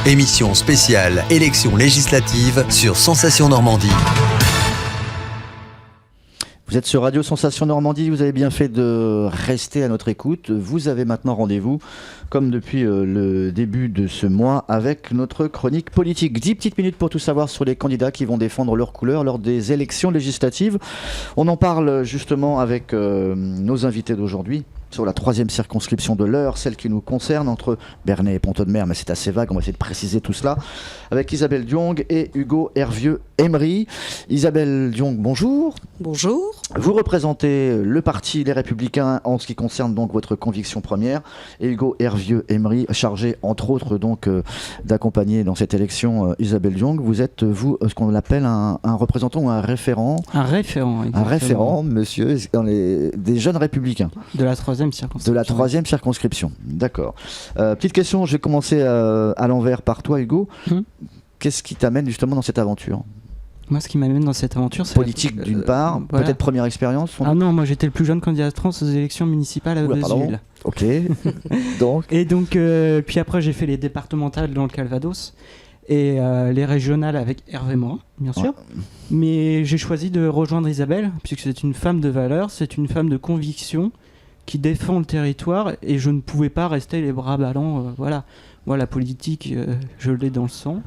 Émission spéciale élection législative sur Sensation Normandie. Vous êtes sur Radio Sensation Normandie, vous avez bien fait de rester à notre écoute. Vous avez maintenant rendez-vous, comme depuis le début de ce mois, avec notre chronique politique. 10 petites minutes pour tout savoir sur les candidats qui vont défendre leur couleur lors des élections législatives. On en parle justement avec nos invités d'aujourd'hui sur la 3e circonscription de l'Eure, celle qui nous concerne entre Bernay et Pont-Audemer, mais c'est assez vague, on va essayer de préciser tout cela, avec Isabelle Diong et Hugo Hervieux-Emery. Isabelle Diong, bonjour. Bonjour. Vous représentez le parti Les Républicains en ce qui concerne donc votre conviction première, et Hugo Hervieux-Emery, chargé entre autres donc d'accompagner dans cette élection Isabelle Diong. Vous êtes, vous, ce qu'on appelle un représentant ou un référent. Un référent, exactement. Un référent, monsieur, des jeunes républicains. De la 3e circonscription. De la 3e circonscription, d'accord. Petite question, je vais commencer à l'envers par toi, Hugo. Qu'est-ce qui t'amène justement dans cette aventure ? Moi, ce qui m'amène dans cette aventure, c'est... Politique d'une part, voilà. Peut-être première expérience. Ah non, moi j'étais le plus jeune candidat de France aux élections municipales à Beuzeville. Ok, donc... Et donc, puis après j'ai fait les départementales dans le Calvados et les régionales avec Hervé Morin, bien sûr. Ouais. Mais j'ai choisi de rejoindre Isabelle, puisque c'est une femme de valeur, c'est une femme de conviction, qui défend le territoire, et je ne pouvais pas rester les bras ballants. Voilà. Moi, la politique, je l'ai dans le sang.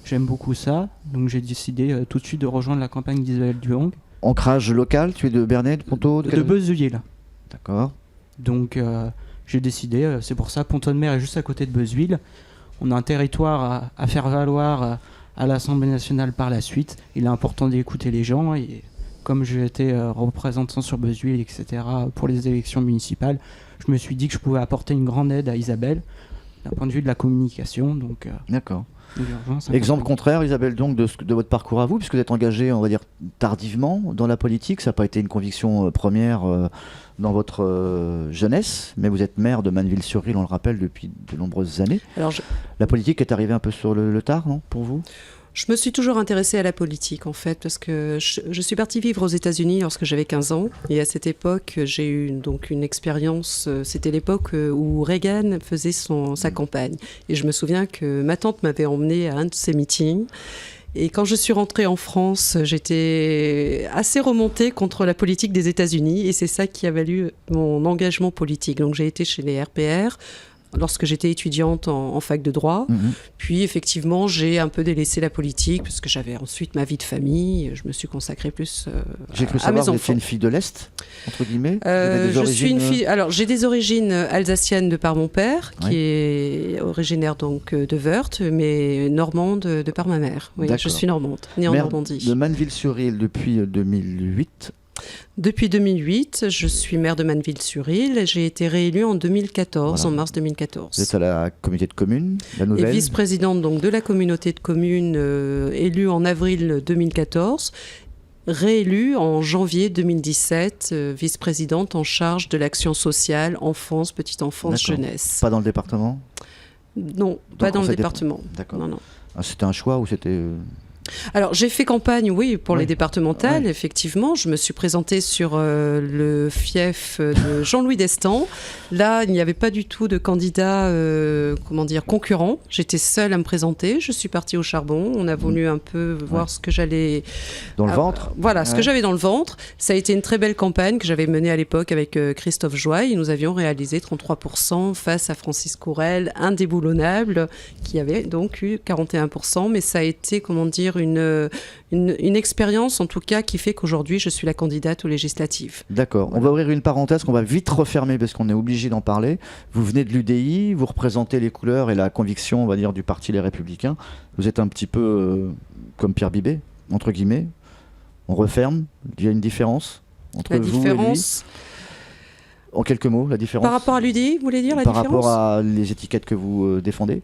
J'aime beaucoup ça. Donc j'ai décidé tout de suite de rejoindre la campagne d'Isabelle Diong. Ancrage local, tu es de Bernay, de Ponto, de Beuzeville. D'accord. Donc j'ai décidé, c'est pour ça, Pont-Audemer est juste à côté de Beuzeville. On a un territoire à faire valoir à l'Assemblée nationale par la suite. Il est important d'écouter les gens, et comme j'ai été représentant sur Beuzeville, etc., pour les élections municipales, je me suis dit que je pouvais apporter une grande aide à Isabelle, d'un point de vue de la communication. Donc, d'accord. Exemple contraire, Isabelle, donc, de votre parcours à vous, puisque vous êtes engagée, on va dire, tardivement dans la politique. Ça n'a pas été une conviction première dans votre jeunesse, mais vous êtes maire de Manneville-sur-Risle, on le rappelle, depuis de nombreuses années. Alors la politique est arrivée un peu sur le tard, non, pour vous ? Je me suis toujours intéressée à la politique, en fait, parce que je suis partie vivre aux États-Unis lorsque j'avais 15 ans. Et à cette époque, j'ai eu donc une expérience. C'était l'époque où Reagan faisait sa campagne. Et je me souviens que ma tante m'avait emmenée à un de ses meetings. Et quand je suis rentrée en France, j'étais assez remontée contre la politique des États-Unis. Et c'est ça qui a valu mon engagement politique. Donc j'ai été chez les RPR lorsque j'étais étudiante en fac de droit. Puis effectivement, j'ai un peu délaissé la politique parce que j'avais ensuite ma vie de famille. Je me suis consacrée plus j'ai cru savoir, vous étiez une fille de l'Est, entre guillemets. Je suis une fille... Alors, j'ai des origines alsaciennes de par mon père, qui est originaire donc de Wörth, mais normande de par ma mère. Oui, je suis normande, née en Normandie. De Manneville-sur-Risle depuis 2008. Depuis 2008, je suis maire de Manneville-sur-Risle et j'ai été réélue en 2014, voilà. En mars 2014. Vous êtes à la communauté de communes, la nouvelle. Et vice-présidente donc, de la communauté de communes, élue en avril 2014, réélue en janvier 2017, vice-présidente en charge de l'action sociale, enfance, petite enfance, jeunesse. Pas dans le département ? Non, pas dans le département. D'accord. Non. Ah, c'était un choix ou c'était... Alors, j'ai fait campagne, oui, pour les départementales, effectivement. Je me suis présentée sur le fief de Jean-Louis Destan. Là, il n'y avait pas du tout de candidat, concurrent. J'étais seule à me présenter. Je suis partie au charbon. On a voulu un peu voir ce que j'allais... Dans le ventre ? Voilà, ce que j'avais dans le ventre. Ça a été une très belle campagne que j'avais menée à l'époque avec Christophe Joye. Nous avions réalisé 33% face à Francis Courel, indéboulonnable, qui avait donc eu 41%. Mais ça a été, une expérience en tout cas qui fait qu'aujourd'hui je suis la candidate aux législatives. D'accord, voilà. On va ouvrir une parenthèse qu'on va vite refermer parce qu'on est obligé d'en parler. Vous venez de l'UDI, vous représentez les couleurs et la conviction, on va dire, du parti Les Républicains. Vous êtes un petit peu comme Pierre Bibet, entre guillemets. On referme, il y a une différence entre vous et lui. En quelques mots, la différence. Par rapport à l'UDI, vous voulez dire la différence ? Par rapport à les étiquettes que vous défendez ?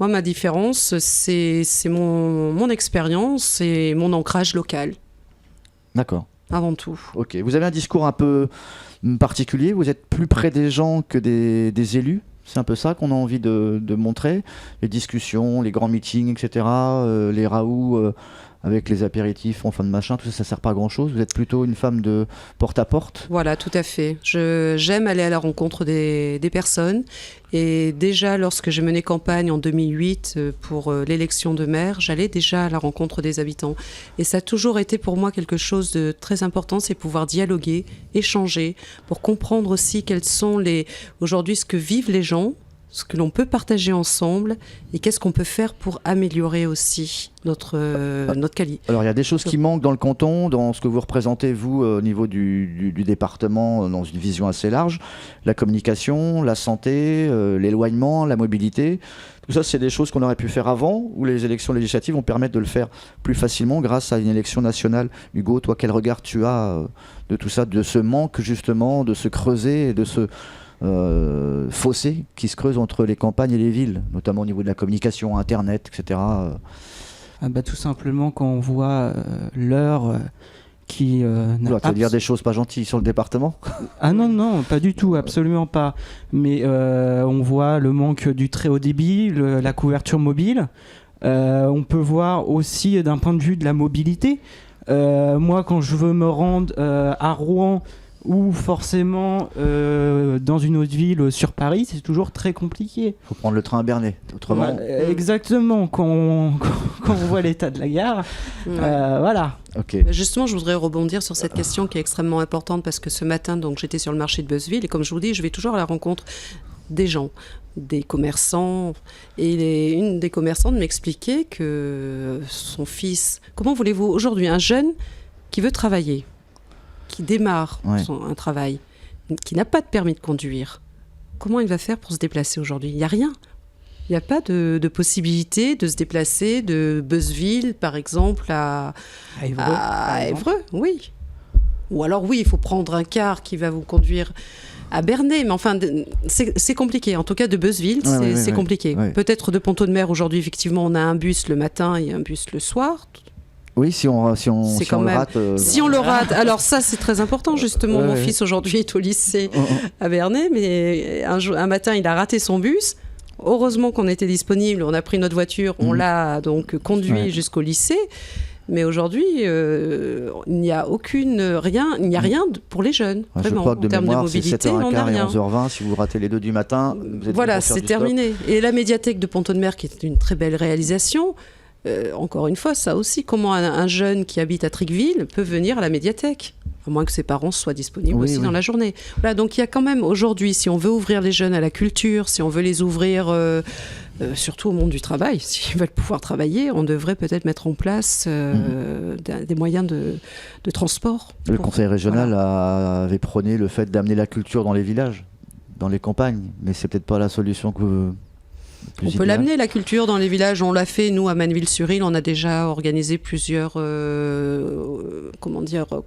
Moi, ma différence, c'est mon expérience et mon ancrage local. D'accord. Avant tout. Ok. Vous avez un discours un peu particulier. Vous êtes plus près des gens que des élus. C'est un peu ça qu'on a envie de montrer. Les discussions, les grands meetings, etc. Les raouts avec les apéritifs en fin de machin, tout ça, ça sert pas à grand chose. Vous êtes plutôt une femme de porte-à-porte. Voilà, tout à fait. J'aime aller à la rencontre des personnes. Et déjà, lorsque j'ai mené campagne en 2008 pour l'élection de maire, j'allais déjà à la rencontre des habitants. Et ça a toujours été pour moi quelque chose de très important, c'est pouvoir dialoguer, échanger, pour comprendre aussi quels sont aujourd'hui ce que vivent les gens, ce que l'on peut partager ensemble et qu'est-ce qu'on peut faire pour améliorer aussi notre qualité. Alors il y a des choses qui manquent dans le canton, dans ce que vous représentez vous au niveau du département, dans une vision assez large, la communication, la santé, l'éloignement, la mobilité. Tout ça, c'est des choses qu'on aurait pu faire avant, où les élections législatives vont permettre de le faire plus facilement grâce à une élection nationale. Hugo, toi, quel regard tu as de tout ça, de ce manque justement, de se creuser et de ce fossé qui se creuse entre les campagnes et les villes, notamment au niveau de la communication, Internet, etc. Tout simplement quand on voit l'heure qui Tu vas dire des choses pas gentilles sur le département. Ah non, pas du tout, absolument pas. Mais on voit le manque du très haut débit, la couverture mobile. On peut voir aussi d'un point de vue de la mobilité. Moi, quand je veux me rendre à Rouen, ou forcément dans une autre ville sur Paris, c'est toujours très compliqué. Il faut prendre le train à Bernay, autrement. Exactement, quand on voit l'état de la gare, voilà. Okay. Justement, je voudrais rebondir sur cette question qui est extrêmement importante parce que ce matin, donc, j'étais sur le marché de Beuzeville et comme je vous dis, je vais toujours à la rencontre des gens, des commerçants. Et une des commerçantes m'expliquait que son fils... Comment voulez-vous aujourd'hui un jeune qui veut travailler, qui démarre un travail, qui n'a pas de permis de conduire, comment il va faire pour se déplacer aujourd'hui ? Il n'y a rien. Il n'y a pas de possibilité de se déplacer de Beuzeville, par exemple, à Évreux, oui. Ou alors, oui, il faut prendre un car qui va vous conduire à Bernay. Mais enfin, c'est compliqué. En tout cas, de Beuzeville, c'est compliqué. Ouais. Peut-être de Pontaud-de-Mer, aujourd'hui, effectivement, on a un bus le matin et un bus le soir. Oui, si on le rate. Si on le rate, alors ça c'est très important justement. Mon fils aujourd'hui est au lycée à Bernay, mais un matin il a raté son bus. Heureusement qu'on était disponible, on a pris notre voiture, on l'a donc conduit jusqu'au lycée. Mais aujourd'hui, il n'y a rien pour les jeunes. Vraiment, je crois que de en termes mémoire, de mobilité, c'est 7h15 on n'a rien. et 11h20. Si vous ratez les 2 du matin, vous êtes voilà, c'est terminé. Et la médiathèque de Pontaud-de-Mer, qui est une très belle réalisation. Encore une fois, ça aussi, comment un jeune qui habite à Tricqueville peut venir à la médiathèque, à moins que ses parents soient disponibles dans la journée. Voilà, donc il y a quand même aujourd'hui, si on veut ouvrir les jeunes à la culture, si on veut les ouvrir surtout au monde du travail, s'ils veulent pouvoir travailler, on devrait peut-être mettre en place des moyens de transport. Le conseil régional avait prôné le fait d'amener la culture dans les villages, dans les campagnes, mais c'est peut-être pas la solution que... On peut l'amener, la culture, dans les villages. On l'a fait, nous, à Manneville-sur-Île. On a déjà organisé plusieurs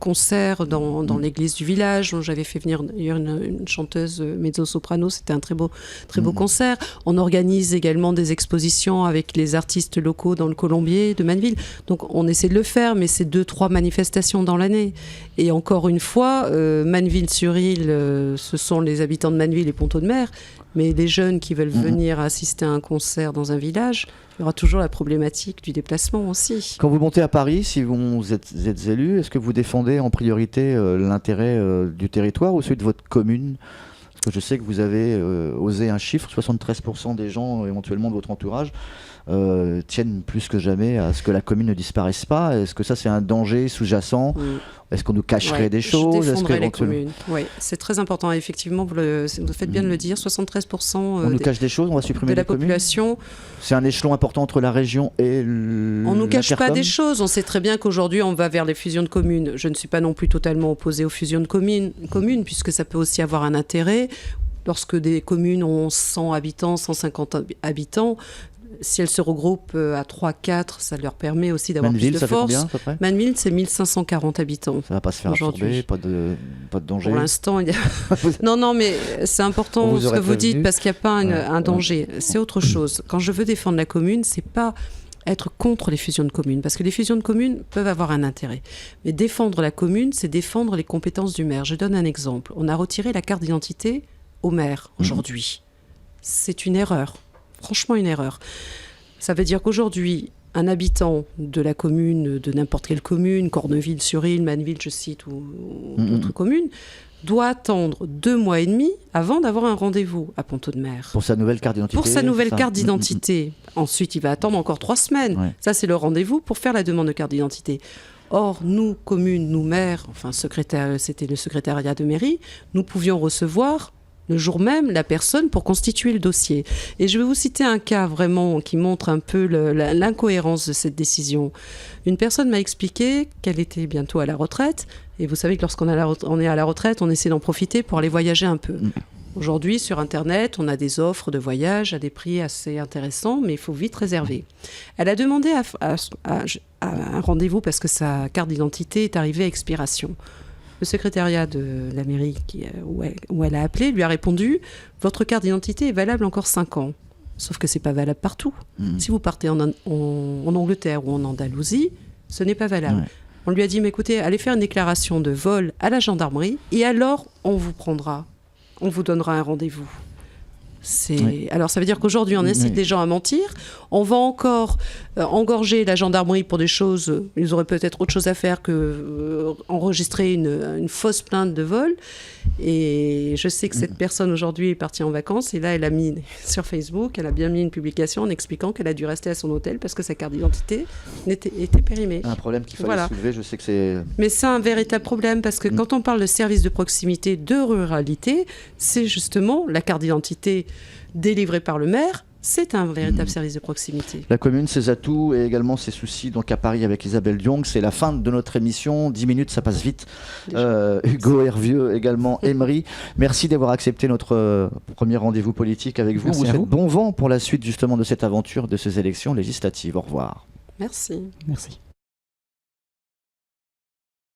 concerts dans l'église du village. J'avais fait venir d'ailleurs une chanteuse mezzo-soprano. C'était un très beau concert. On organise également des expositions avec les artistes locaux dans le Colombier de Manneville. Donc, on essaie de le faire, mais c'est 2-3 manifestations dans l'année. Et encore une fois, Manneville-sur-Île, ce sont les habitants de Manneville et Pontaud-de-Mer. Mais les jeunes qui veulent venir assister à un concert dans un village, il y aura toujours la problématique du déplacement aussi. Quand vous montez à Paris, si vous êtes élu, est-ce que vous défendez en priorité l'intérêt du territoire ou celui de votre commune ? Parce que je sais que vous avez osé un chiffre, 73% des gens éventuellement de votre entourage tiennent plus que jamais à ce que la commune ne disparaisse pas. Est-ce que ça c'est un danger sous-jacent ? Est-ce qu'on nous cacherait des choses ? Je défendrai les communes. Oui, c'est très important. Effectivement, vous faites bien de le dire. 73% on nous cache des choses, on va supprimer de la population. C'est un échelon important entre la région et on nous cache pas des choses. On sait très bien qu'aujourd'hui, on va vers les fusions de communes. Je ne suis pas non plus totalement opposée aux fusions de communes, puisque ça peut aussi avoir un intérêt. Lorsque des communes ont 100 habitants, 150 habitants, si elles se regroupent à 3-4, ça leur permet aussi d'avoir plus de force. Manneville, c'est 1540 habitants. Ça ne va pas se faire absorber, pas de danger. Pour l'instant, il y a... non, mais c'est important ce que vous dites, parce qu'il n'y a pas un danger. C'est autre chose. Quand je veux défendre la commune, c'est pas être contre les fusions de communes, parce que les fusions de communes peuvent avoir un intérêt. Mais défendre la commune, c'est défendre les compétences du maire. Je donne un exemple. On a retiré la carte d'identité au maire aujourd'hui. C'est une erreur. Franchement, une erreur. Ça veut dire qu'aujourd'hui, un habitant de la commune, de n'importe quelle commune, Corneville-sur-Île, Manneville, je cite, ou d'autres communes, doit attendre 2 mois et demi avant d'avoir un rendez-vous à Pont-Audemer. Pour sa nouvelle carte d'identité. Pour sa nouvelle ça carte d'identité. Ensuite, il va attendre encore 3 semaines. Ouais. Ça, c'est le rendez-vous pour faire la demande de carte d'identité. Or, nous, communes, nous, maires, enfin, c'était le secrétariat de mairie, nous pouvions recevoir le jour même la personne pour constituer le dossier. Et je vais vous citer un cas vraiment qui montre un peu l'incohérence de cette décision. Une personne m'a expliqué qu'elle était bientôt à la retraite. Et vous savez que lorsqu'on est à la retraite, on essaie d'en profiter pour aller voyager un peu. Aujourd'hui, sur Internet, on a des offres de voyage à des prix assez intéressants, mais il faut vite réserver. Elle a demandé à un rendez-vous parce que sa carte d'identité est arrivée à expiration. Le secrétariat de la mairie où elle a appelé lui a répondu « Votre carte d'identité est valable encore 5 ans ». Sauf que ce n'est pas valable partout. Si vous partez en Angleterre ou en Andalousie, ce n'est pas valable. Ouais. On lui a dit « Mais écoutez, allez faire une déclaration de vol à la gendarmerie et alors on vous prendra. On vous donnera un rendez-vous. » Oui. Alors ça veut dire qu'aujourd'hui on incite les gens à mentir, on va encore engorger la gendarmerie pour des choses, ils auraient peut-être autre chose à faire que enregistrer une fausse plainte de vol. Et je sais que cette personne aujourd'hui est partie en vacances et là elle a mis sur Facebook, elle a bien mis une publication en expliquant qu'elle a dû rester à son hôtel parce que sa carte d'identité était périmée. Un problème qu'il fallait soulever, je sais que c'est... Mais c'est un véritable problème parce que quand on parle de service de proximité de ruralité, c'est justement la carte d'identité délivrée par le maire. C'est un véritable service de proximité. La commune, ses atouts et également ses soucis. Donc à Paris avec Isabelle Diong, c'est la fin de notre émission. 10 minutes, ça passe vite. Hugo Hervieux, également Emery. Merci d'avoir accepté notre premier rendez-vous politique avec vous. Vous souhaite bon vent pour la suite justement de cette aventure, de ces élections législatives. Au revoir. Merci. Merci.